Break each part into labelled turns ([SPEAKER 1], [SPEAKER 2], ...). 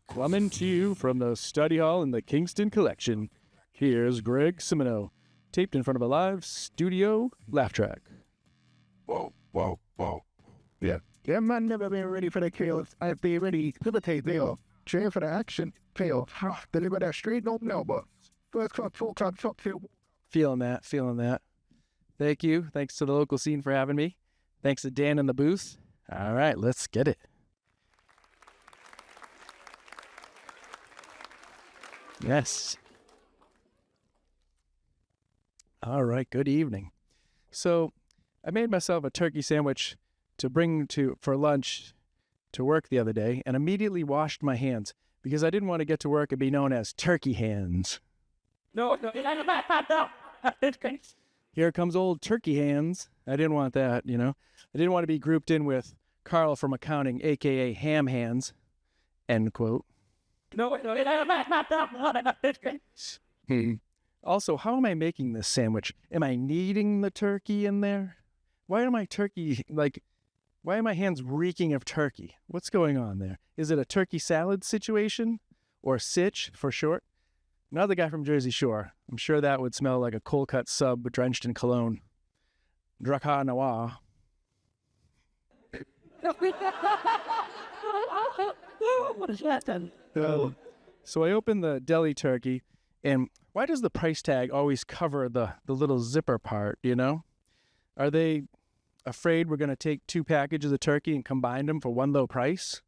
[SPEAKER 1] Coming to you from the study hall in the Kingston Collection, here's Greg Simoneau, taped in front of a live studio laugh track.
[SPEAKER 2] Whoa. Yeah. Yeah, man, never been ready for the chaos. I've been ready to the tail. Train for the action. Fail. Deliver that straight, no but first club, full club, shot field.
[SPEAKER 1] Feeling that. Thank you. Thanks to the local scene for having me. Thanks to Dan in the booth. All right, let's get it. Yes. All right, good evening. So I made myself a turkey sandwich to bring for lunch to work the other day and immediately washed my hands because I didn't want to get to work and be known as turkey hands. No. Here comes old turkey hands. I didn't want that, you know. I didn't want to be grouped in with Carl from accounting, a.k.a. ham hands, end quote. Also, how am I making this sandwich? Am I kneading the turkey in there? Why are my hands reeking of turkey? What's going on there? Is it a turkey salad situation? Or sitch for short? Another guy from Jersey Shore. I'm sure that would smell like a cold-cut sub drenched in cologne. Draca Noir. So I open the deli turkey, and why does the price tag always cover the little zipper part, you know? Are they afraid we're going to take 2 packages of turkey and combine them for one low price?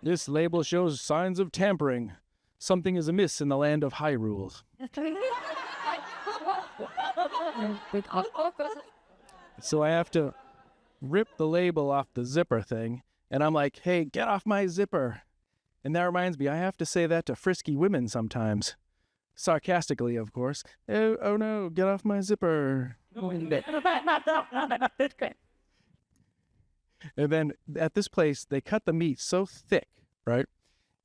[SPEAKER 1] This label shows signs of tampering. Something is amiss in the land of Hyrule. So I have to rip the label off the zipper thing, and I'm like, hey, get off my zipper. And that reminds me, I have to say that to frisky women sometimes. Sarcastically, of course. Oh no, get off my zipper. And then at this place, they cut the meat so thick, right?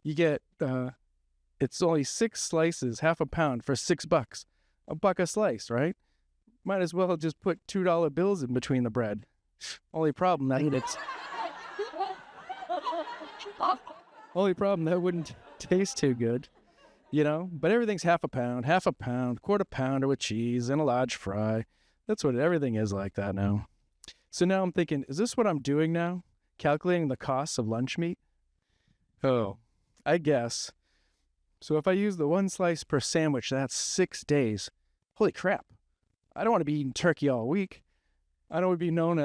[SPEAKER 1] You get, it's only 6 slices, half a pound for $6. $1 a slice, right? Might as well just put $2 bills in between the bread. Only problem that wouldn't taste too good, you know? But everything's half a pound, quarter pounder with cheese and a large fry. That's what everything is like that now. So now I'm thinking, is this what I'm doing now? Calculating the costs of lunch meat? Oh, I guess. So if I use the 1 slice per sandwich, that's 6 days. Holy crap. I don't want to be eating turkey all week. I don't want to be known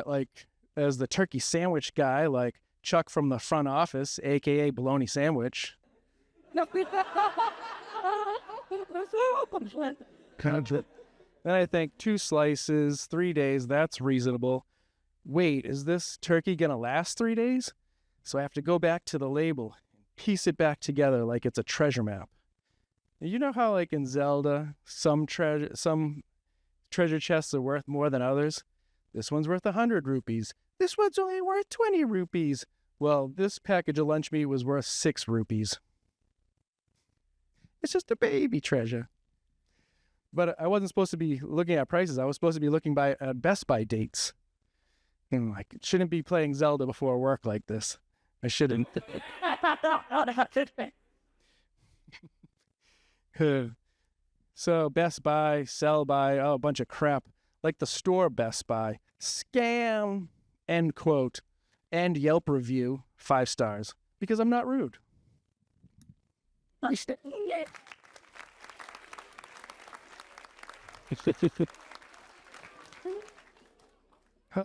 [SPEAKER 1] as the turkey sandwich guy like Chuck from the front office, a.k.a. bologna sandwich. Then I think 2 slices, 3 days, that's reasonable. Wait, is this turkey going to last 3 days? So I have to go back to the label and piece it back together like it's a treasure map. You know how like in Zelda, some treasure chests are worth more than others? This one's worth 100 rupees. This one's only worth 20 rupees. Well, this package of lunch meat was worth 6 rupees. It's just a baby treasure. But I wasn't supposed to be looking at prices. I was supposed to be looking at Best Buy dates. And I shouldn't be playing Zelda before work like this. I shouldn't. So Best Buy, sell by, a bunch of crap. Like the store Best Buy. Scam, end quote. And Yelp review, 5 stars. Because I'm not rude.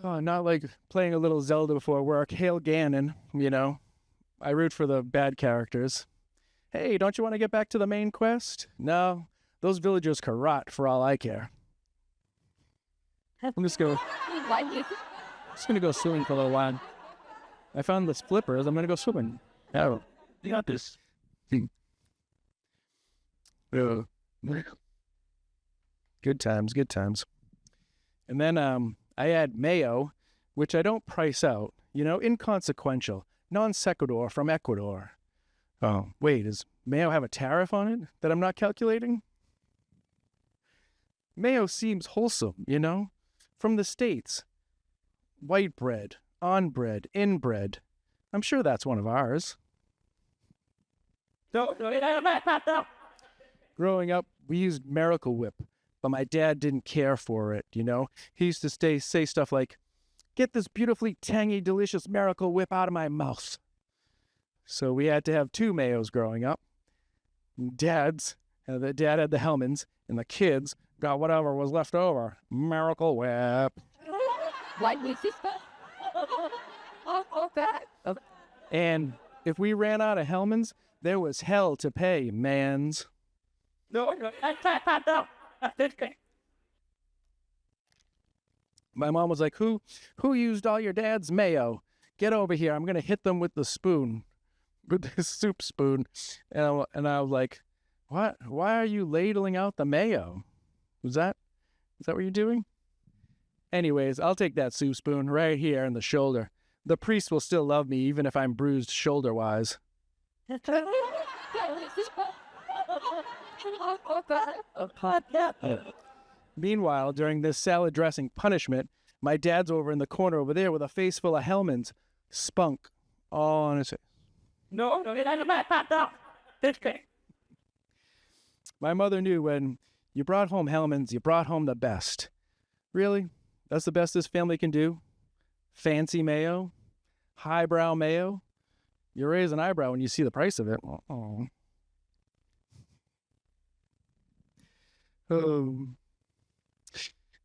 [SPEAKER 1] Not like playing a little Zelda before work. Hail Ganon, you know. I root for the bad characters. Hey, don't you want to get back to the main quest? No, those villagers can rot for all I care. I'm just gonna go swimming for a little while. I found the flippers. I'm gonna go swimming. Oh, you got this. Good times. And then I add mayo, which I don't price out. You know, inconsequential, non sequitur from Ecuador. Oh, wait, does mayo have a tariff on it that I'm not calculating? Mayo seems wholesome, you know? From the States. White bread, on bread, in bread. I'm sure that's one of ours.
[SPEAKER 3] No.
[SPEAKER 1] Growing up, we used Miracle Whip, but my dad didn't care for it, you know? He used to say stuff like, "Get this beautifully tangy, delicious Miracle Whip out of my mouth." So we had to have two mayos growing up. The dad had the Hellmann's, and the kids got whatever was left over. Miracle Whip. And if we ran out of Hellmann's, there was hell to pay, mans.
[SPEAKER 3] No.
[SPEAKER 1] My mom was like, who used all your dad's mayo? Get over here. I'm going to hit them with the spoon, with this soup spoon. And I was like, what? Why are you ladling out the mayo? Is that what you're doing? Anyways, I'll take that soup spoon right here in the shoulder. The priest will still love me even if I'm bruised shoulder-wise. Meanwhile, during this salad dressing punishment, my dad's over in the corner over there with a face full of Hellmann's. Spunk all on his face.
[SPEAKER 3] No.
[SPEAKER 1] My mother knew when you brought home Hellmann's, you brought home the best. Really? That's the best this family can do? Fancy mayo? Highbrow mayo? You raise an eyebrow when you see the price of it. Oh.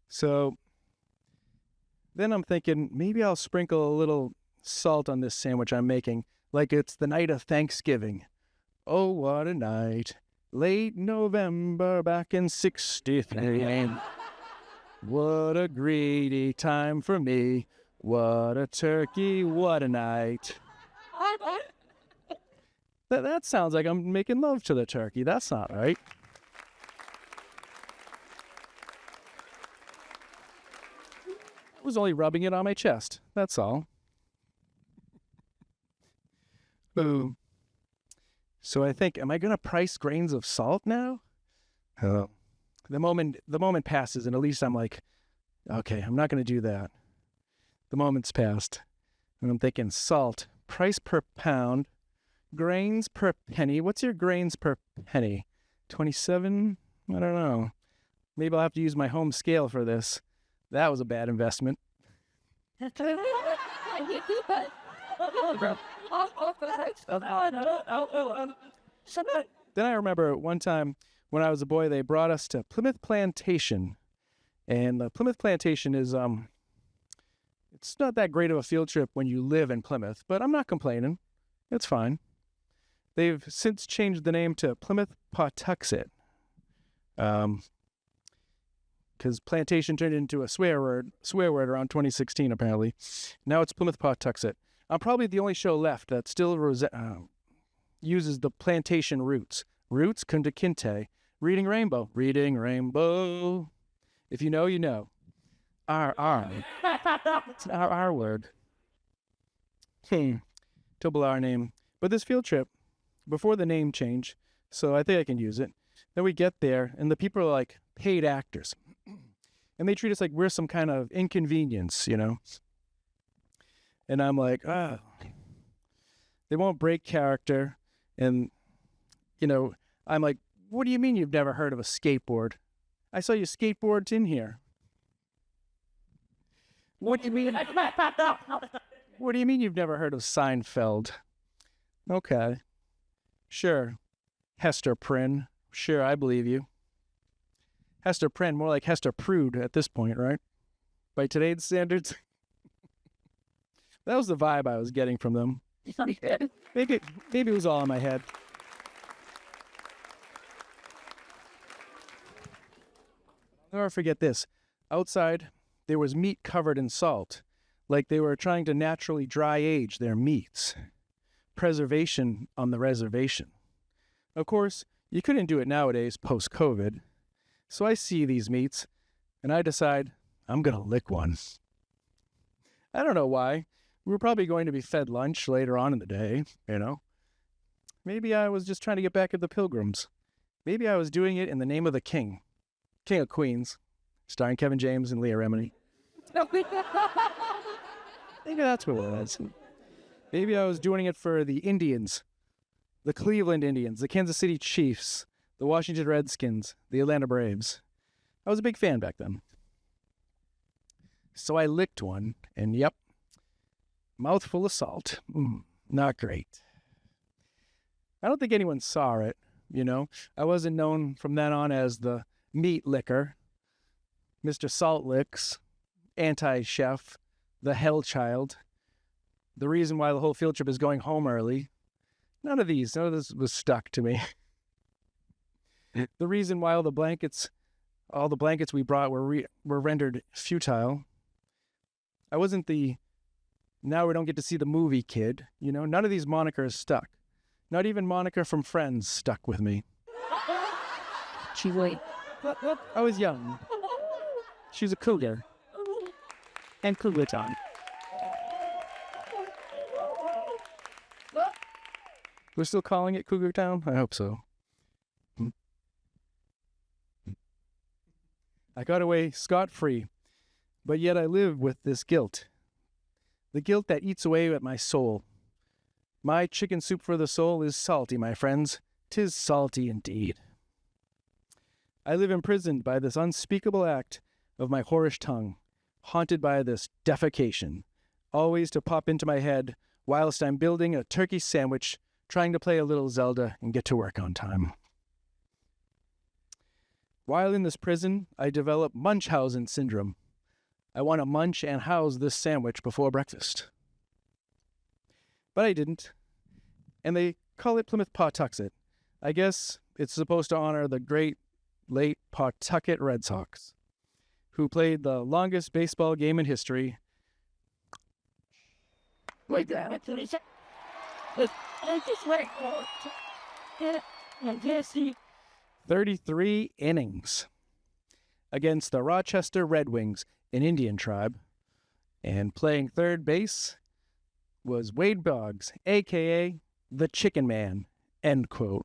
[SPEAKER 1] So then I'm thinking maybe I'll sprinkle a little salt on this sandwich I'm making, like it's the night of Thanksgiving. Oh, what a night. Late November back in 63. What a greedy time for me. What a turkey, what a night. That sounds like I'm making love to the turkey. That's not right. I was only rubbing it on my chest. That's all. Boom. So I think, am I going to price grains of salt now? The moment passes, and at least I'm like, okay, I'm not going to do that. The moment's passed, and I'm thinking salt, price per pound, grains per penny. What's your grains per penny? 27? I don't know. Maybe I'll have to use my home scale for this. That was a bad investment. Then I remember one time when I was a boy, they brought us to Plymouth Plantation. And the Plymouth Plantation is, it's not that great of a field trip when you live in Plymouth, but I'm not complaining. It's fine. They've since changed the name to Plymouth Pawtuxet. Because plantation turned into a swear word around 2016, apparently. Now it's Plymouth Pawtuxet. I'm probably the only show left that still uses the plantation roots. Roots, Kunta Kinte. Reading Rainbow. Reading Rainbow. If you know, you know. R. It's an R word. Double R name. But this field trip, before the name change, so I think I can use it. Then we get there, and the people are like paid actors. And they treat us like we're some kind of inconvenience, you know? And I'm like, they won't break character. And, you know, I'm like, what do you mean you've never heard of a skateboard? I saw your skateboards in here. What do you mean? What do you mean you've never heard of Seinfeld? Okay. Sure. Hester Prynne. Sure, I believe you. Hester Prynne, more like Hester Prude at this point, right? By today's standards. That was the vibe I was getting from them. Maybe it was all in my head. I'll never forget this. Outside, there was meat covered in salt, like they were trying to naturally dry age their meats. Preservation on the reservation. Of course, you couldn't do it nowadays post-COVID. So I see these meats, and I decide I'm going to lick one. I don't know why. We were probably going to be fed lunch later on in the day, you know. Maybe I was just trying to get back at the Pilgrims. Maybe I was doing it in the name of the King. King of Queens, starring Kevin James and Leah Remini. Maybe that's what it was. Maybe I was doing it for the Indians, the Cleveland Indians, the Kansas City Chiefs, the Washington Redskins, the Atlanta Braves. I was a big fan back then. So I licked one, and yep, mouthful of salt. Not great. I don't think anyone saw it, you know. I wasn't known from then on as the meat licker, Mr. Salt Licks, anti-chef, the hell child, the reason why the whole field trip is going home early. None of this was stuck to me. The reason why all the blankets we brought were rendered futile. I wasn't the now we don't get to see the movie kid, you know. None of these monikers stuck. Not even Monica from Friends stuck with me. I was young. She's a cougar. And cougar time. We're still calling it Cougar Town? I hope so. I got away scot-free, but yet I live with this guilt. The guilt that eats away at my soul. My chicken soup for the soul is salty, my friends. 'Tis salty indeed. I live imprisoned by this unspeakable act of my whorish tongue, haunted by this defecation, always to pop into my head whilst I'm building a turkey sandwich, trying to play a little Zelda and get to work on time. While in this prison, I develop Munchausen syndrome. I want to munch and house this sandwich before breakfast. But I didn't. And they call it Plymouth Pawtuxet. I guess it's supposed to honor the great late Pawtucket Red Sox, who played the longest baseball game in history. 33 innings against the Rochester Red Wings, an Indian tribe. And playing third base was Wade Boggs, a.k.a. the Chicken Man, end quote.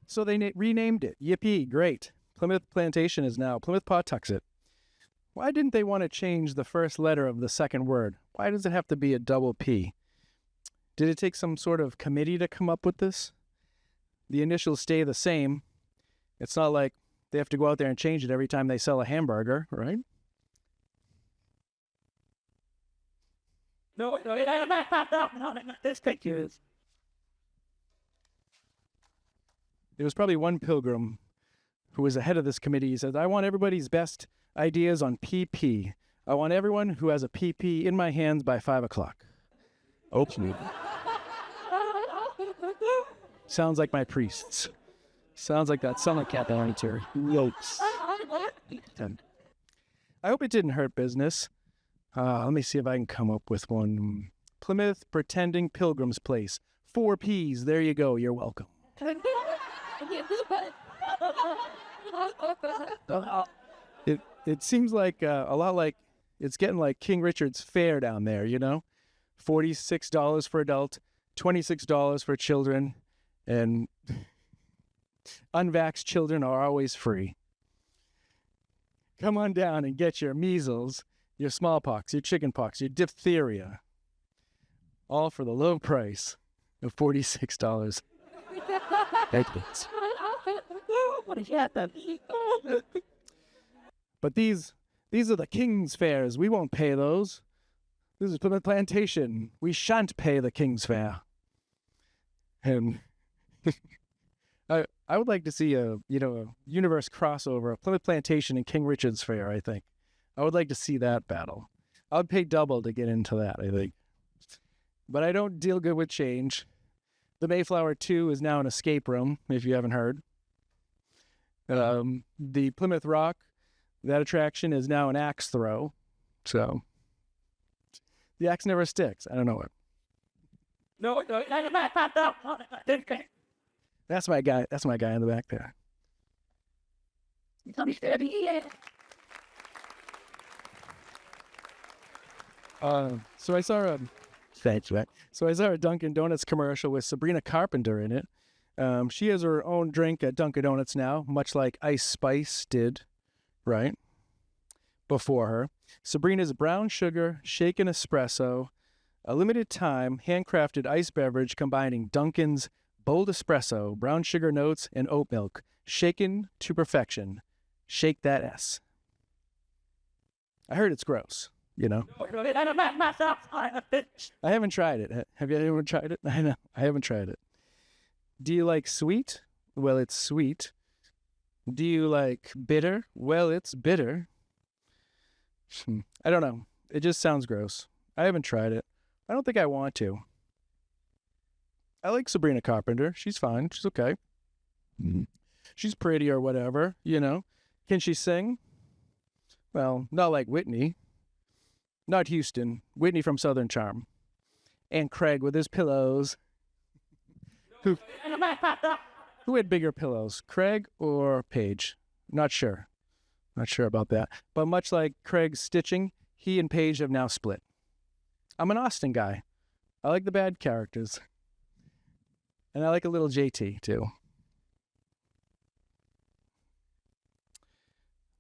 [SPEAKER 1] So they renamed it. Yippee, great. Plymouth Plantation is now Plymouth Pawtuxet. Why didn't they want to change the first letter of the second word? Why does it have to be a double P? Did it take some sort of committee to come up with this? The initials stay the same. It's not like they have to go out there and change it every time they sell a hamburger, right?
[SPEAKER 3] No. This picture is.
[SPEAKER 1] There was probably one pilgrim who was the head of this committee. He said, I want everybody's best ideas on PP. I want everyone who has a PP in my hands by 5 o'clock. Okay. Sounds like my priests. Sounds like that summer cat volunteer. Yokes. I hope it didn't hurt business. Let me see if I can come up with one. Plymouth Pretending Pilgrim's Place. 4 Ps. There you go. You're welcome. It seems like a lot like it's getting like King Richard's Fair down there, you know? $46 for adult, $26 for children, and unvaxxed children are always free. Come on down and get your measles, your smallpox, your chickenpox, your diphtheria, all for the low price of $46. But these are the King's Fairs. We won't pay those. This is Plymouth Plantation. We shan't pay the King's Fair. And I would like to see a universe crossover of Plymouth Plantation and King Richard's Fair, I think. I would like to see that battle. I would pay double to get into that, I think. But I don't deal good with change. The Mayflower 2 is now an escape room, if you haven't heard. The Plymouth Rock, that attraction is now an axe throw. So the axe never sticks. I don't know what.
[SPEAKER 3] No.
[SPEAKER 1] That's my guy. That's my guy in the back there. So I saw a Dunkin' Donuts commercial with Sabrina Carpenter in it. She has her own drink at Dunkin' Donuts now, much like Ice Spice did, right? Before her. Sabrina's brown sugar, shaken espresso, a limited time, handcrafted ice beverage combining Dunkin's bold espresso, brown sugar notes, and oat milk, shaken to perfection. Shake that S. I heard it's gross, you know? I haven't tried it. Have you ever tried it? I know. I haven't tried it. Do you like sweet? Well, it's sweet. Do you like bitter? Well, it's bitter. I don't know. It just sounds gross. I haven't tried it. I don't think I want to. I like Sabrina Carpenter. She's fine. She's okay. She's pretty or whatever, you know. Can she sing? Well, not like Whitney. Not Houston. Whitney from Southern Charm. And Craig with his pillows. Who had bigger pillows, Craig or Paige? Not sure. Not sure about that. But much like Craig's stitching, he and Paige have now split. I'm an Austin guy. I like the bad characters. And I like a little JT, too.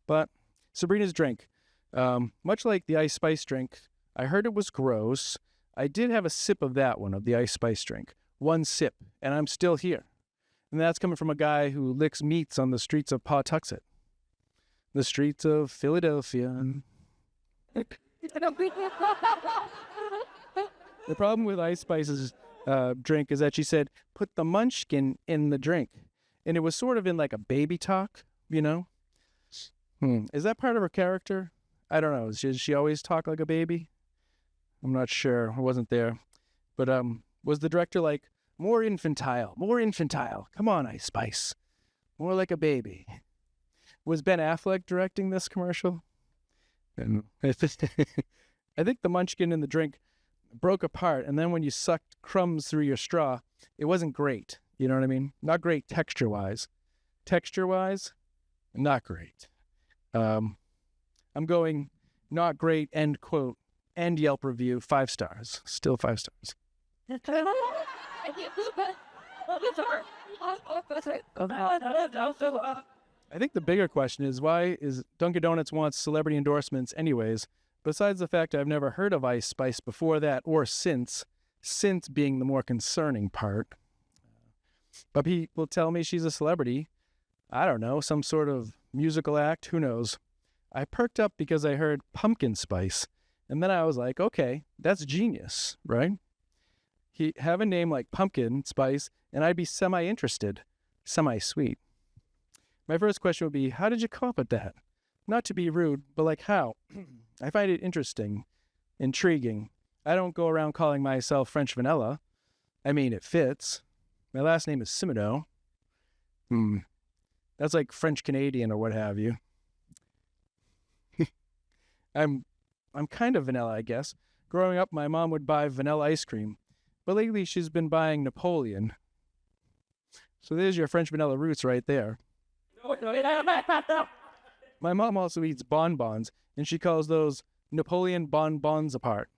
[SPEAKER 1] But Sabrina's drink, much like the Ice Spice drink, I heard it was gross. I did have a sip of that one, of the Ice Spice drink. One sip, and I'm still here. And that's coming from a guy who licks meats on the streets of Pawtuxet. The streets of Philadelphia. The problem with Ice Spice's drink is that she said, put the munchkin in the drink. And it was sort of in like a baby talk, you know? Is that part of her character? I don't know. Does she always talk like a baby? I'm not sure. I wasn't there. But was the director like, more infantile? Come on, Ice Spice. More like a baby. Was Ben Affleck directing this commercial? And I think the munchkin in the drink broke apart, and then when you sucked crumbs through your straw, it wasn't great. You know what I mean? Not great texture-wise. Texture-wise, not great. I'm going not great, end quote, and Yelp review, 5 stars. Still 5 stars. I think the bigger question is, why is Dunkin' Donuts wants celebrity endorsements anyways, besides the fact I've never heard of Ice Spice before that or since being the more concerning part. But people tell me she's a celebrity. I don't know, some sort of musical act, who knows. I perked up because I heard pumpkin spice, and then I was like, okay, that's genius, right? Have a name like pumpkin spice, and I'd be semi-interested, semi-sweet. My first question would be, how did you come up with that? Not to be rude, but like how? I find it interesting, intriguing. I don't go around calling myself French vanilla. I mean, it fits. My last name is Simoneau. That's like French Canadian or what have you. I'm kind of vanilla, I guess. Growing up, my mom would buy vanilla ice cream, but lately she's been buying Napoleon. So there's your French vanilla roots right there. My mom also eats bonbons, and she calls those Napoleon bonbons apart.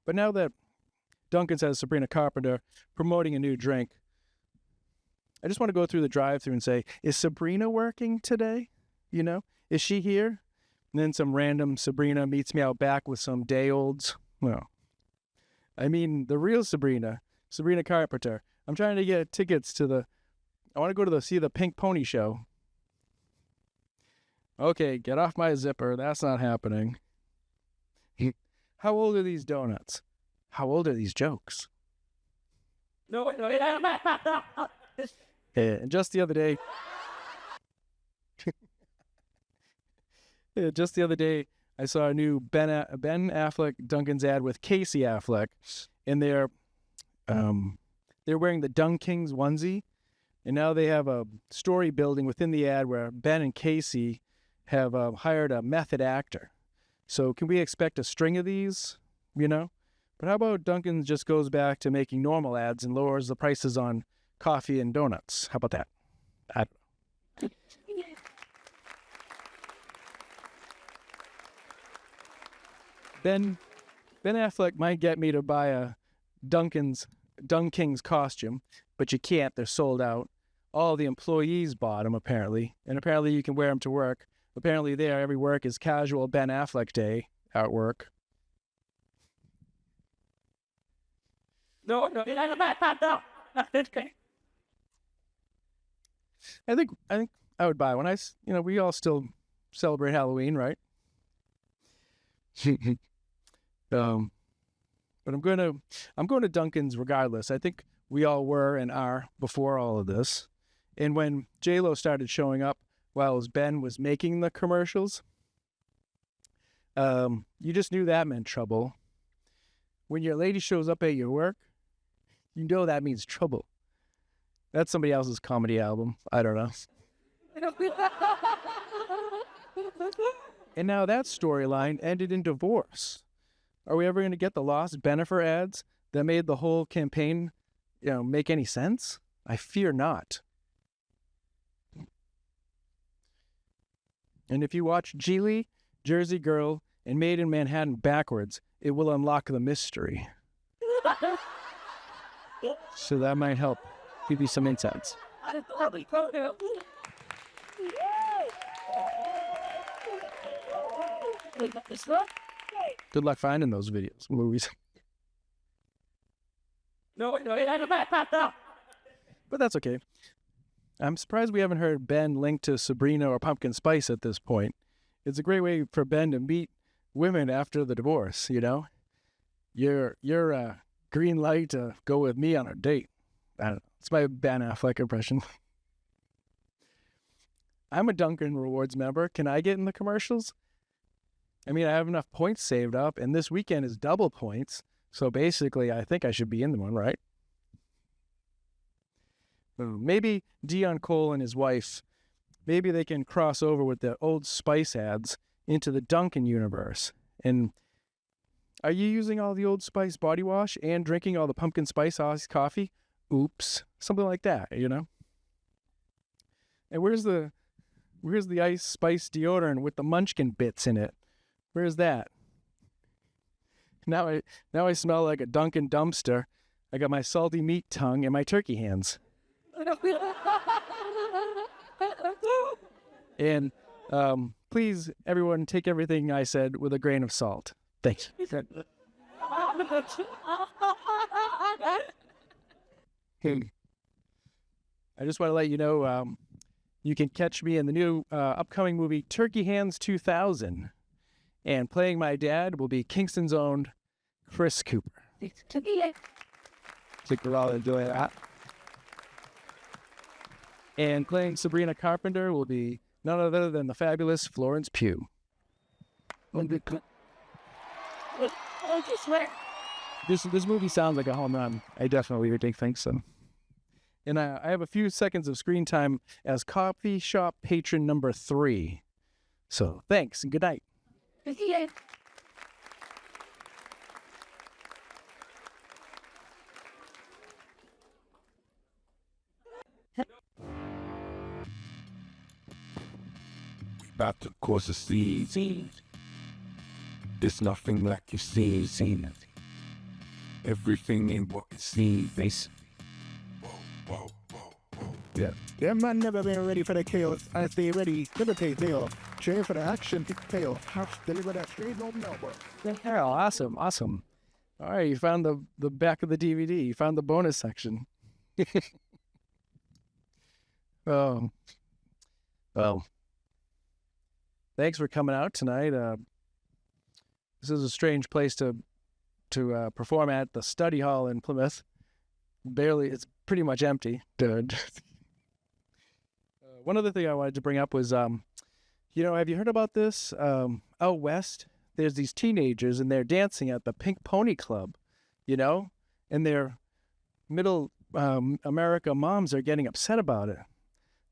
[SPEAKER 1] But now that Dunkin's has Sabrina Carpenter promoting a new drink, I just want to go through the drive-thru and say, is Sabrina working today? You know, is she here? And then some random Sabrina meets me out back with some day-olds. Well, I mean, the real Sabrina Carpenter. I'm trying to get tickets to I want to go to see the Pink Pony show. Okay, get off my zipper. That's not happening. How old are these donuts? How old are these jokes? And just the other day, I saw a new Ben Affleck Dunkin's ad with Casey Affleck, and they're wearing the Dunk Kings onesie, and now they have a story building within the ad where Ben and Casey have hired a method actor. So can we expect a string of these? You know? But how about Dunkin' just goes back to making normal ads and lowers the prices on coffee and donuts? How about that? Ben Affleck might get me to buy a Dunking's costume, but you can't. They're sold out. All the employees bought them, apparently. And apparently you can wear them to work. Apparently there, every work is casual Ben Affleck day at work.
[SPEAKER 3] No.
[SPEAKER 1] I think I would buy one. We all still celebrate Halloween, right? But I'm going to Dunkin's regardless. I think we all were and are before all of this. And when J-Lo started showing up while Ben was making the commercials, you just knew that meant trouble. When your lady shows up at your work, you know that means trouble. That's somebody else's comedy album. I don't know. And now that storyline ended in divorce. Are we ever going to get the lost Bennifer ads that made the whole campaign, make any sense? I fear not. And if you watch Geely, Jersey Girl, and Made in Manhattan backwards, it will unlock the mystery. So that might help give you some insights. Good luck finding those movies.
[SPEAKER 3] No.
[SPEAKER 1] But that's okay. I'm surprised we haven't heard Ben linked to Sabrina or Pumpkin Spice at this point. It's a great way for Ben to meet women after the divorce, You're green light to go with me on a date. I don't know. It's my Ben Affleck impression. I'm a Dunkin' Rewards member. Can I get in the commercials? I mean, I have enough points saved up, and this weekend is double points. So basically, I think I should be in the one, right? Maybe Dion Cole and his wife, maybe they can cross over with the Old Spice ads into the Dunkin' universe. And are you using all the Old Spice body wash and drinking all the pumpkin spice iced coffee? Oops. Something like that, And where's the Ice Spice deodorant with the Munchkin bits in it? Where's that? Now I smell like a Dunkin' dumpster. I got my salty meat tongue and my turkey hands. And please, everyone, take everything I said with a grain of salt. Thanks. I just want to let you know, you can catch me in the new upcoming movie Turkey Hands 2000. And playing my dad will be Kingston's own Chris Cooper. And playing Sabrina Carpenter will be none other than the fabulous Florence Pugh. This movie sounds like a home run. I definitely think so. And I have a few seconds of screen time as coffee shop patron number 3. So thanks and good night.
[SPEAKER 2] About to cause a scene. There's nothing like you see. Everything ain't what it seems. Whoa. Yeah. Them man never been ready for the chaos. I stay ready. Imitate chaos. Train for the action. Chaos. Deliver that straight home number.
[SPEAKER 1] Yeah, awesome. All right, you found the back of the DVD. You found the bonus section. Oh. Well. Thanks for coming out tonight. This is a strange place to perform at, the study hall in Plymouth. It's pretty much empty. One other thing I wanted to bring up was, have you heard about this? Out west, there's these teenagers and they're dancing at the Pink Pony Club, and their middle America moms are getting upset about it.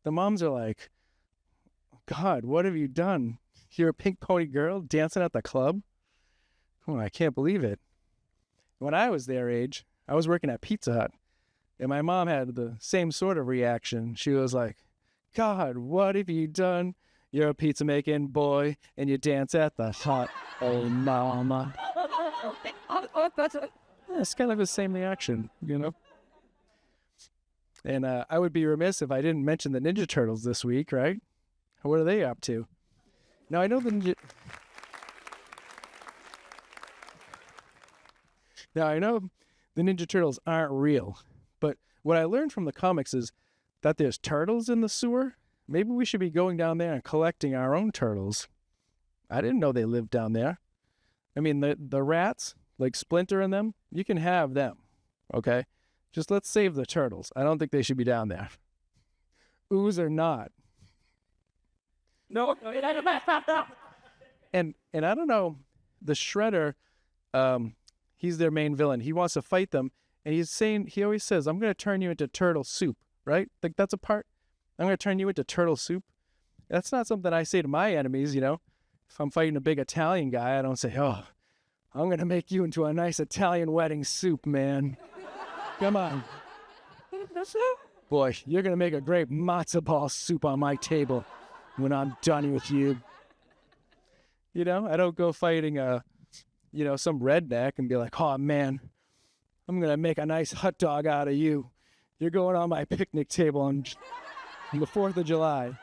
[SPEAKER 1] The moms are like, God, what have you done? You're a Pink Pony girl dancing at the club? Oh, I can't believe it. When I was their age, I was working at Pizza Hut, and my mom had the same sort of reaction. She was like, God, what have you done? You're a pizza making boy, and you dance at the hot old mama. It's kind of the same reaction, you know? And I would be remiss if I didn't mention the Ninja Turtles this week, right? What are they up to? Now, I know the Ninja... Now, I know the Ninja Turtles aren't real, but what I learned from the comics is that there's turtles in the sewer. Maybe we should be going down there and collecting our own turtles. I didn't know they lived down there. I mean, the rats, like Splinter and them, you can have them, okay? Just let's save the turtles. I don't think they should be down there. Ooze or not.
[SPEAKER 3] No.
[SPEAKER 1] And I don't know, the Shredder, he's their main villain. He wants to fight them, and he always says, I'm going to turn you into turtle soup, right? Like, that's a part. I'm going to turn you into turtle soup. That's not something I say to my enemies, you know? If I'm fighting a big Italian guy, I don't say, oh, I'm going to make you into a nice Italian wedding soup, man. Come on. Boy, you're going to make a great matzo ball soup on my table when I'm done with you. You know, I don't go fighting some redneck and be like, oh, man, I'm going to make a nice hot dog out of you. You're going on my picnic table on the 4th of July.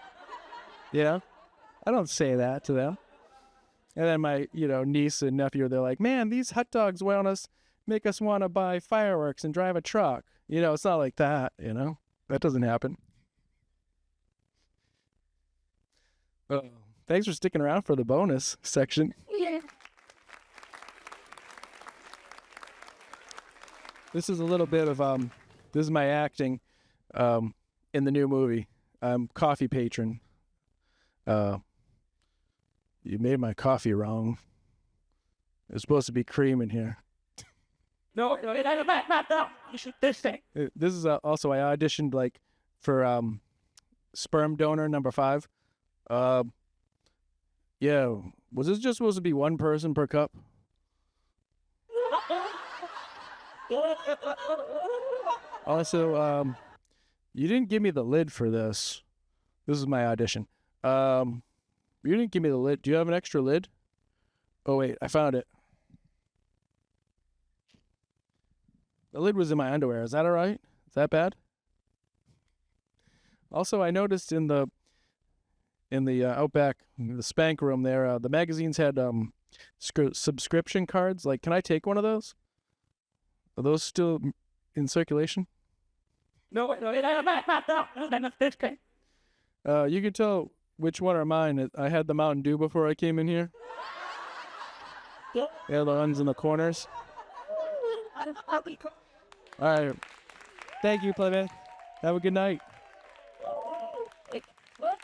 [SPEAKER 1] You know? I don't say that to them. And then my, niece and nephew, they're like, man, these hot dogs make us want to buy fireworks and drive a truck. You know, it's not like that, you know? That doesn't happen. Thanks for sticking around for the bonus section.
[SPEAKER 3] Yeah.
[SPEAKER 1] This is a little bit of, this is my acting in the new movie. I'm coffee patron. You made my coffee wrong. There's supposed to be cream in here.
[SPEAKER 3] No. You should this thing.
[SPEAKER 1] This is also, I auditioned like for sperm donor number 5. Yeah, was this just supposed to be one person per cup? Also, you didn't give me the lid for this. This is my audition. You didn't give me the lid. Do you have an extra lid? Oh, wait, I found it. The lid was in my underwear. Is that all right? Is that bad? Also, I noticed in the Outback, the spank room there, the magazines had subscription cards. Like, can I take one of those? Are those still in circulation?
[SPEAKER 3] No. This thing.
[SPEAKER 1] You can tell which one are mine. I had the Mountain Dew before I came in here. Yeah, the ones in the corners. All right. Thank you, Plymouth. Have a good night.
[SPEAKER 3] What?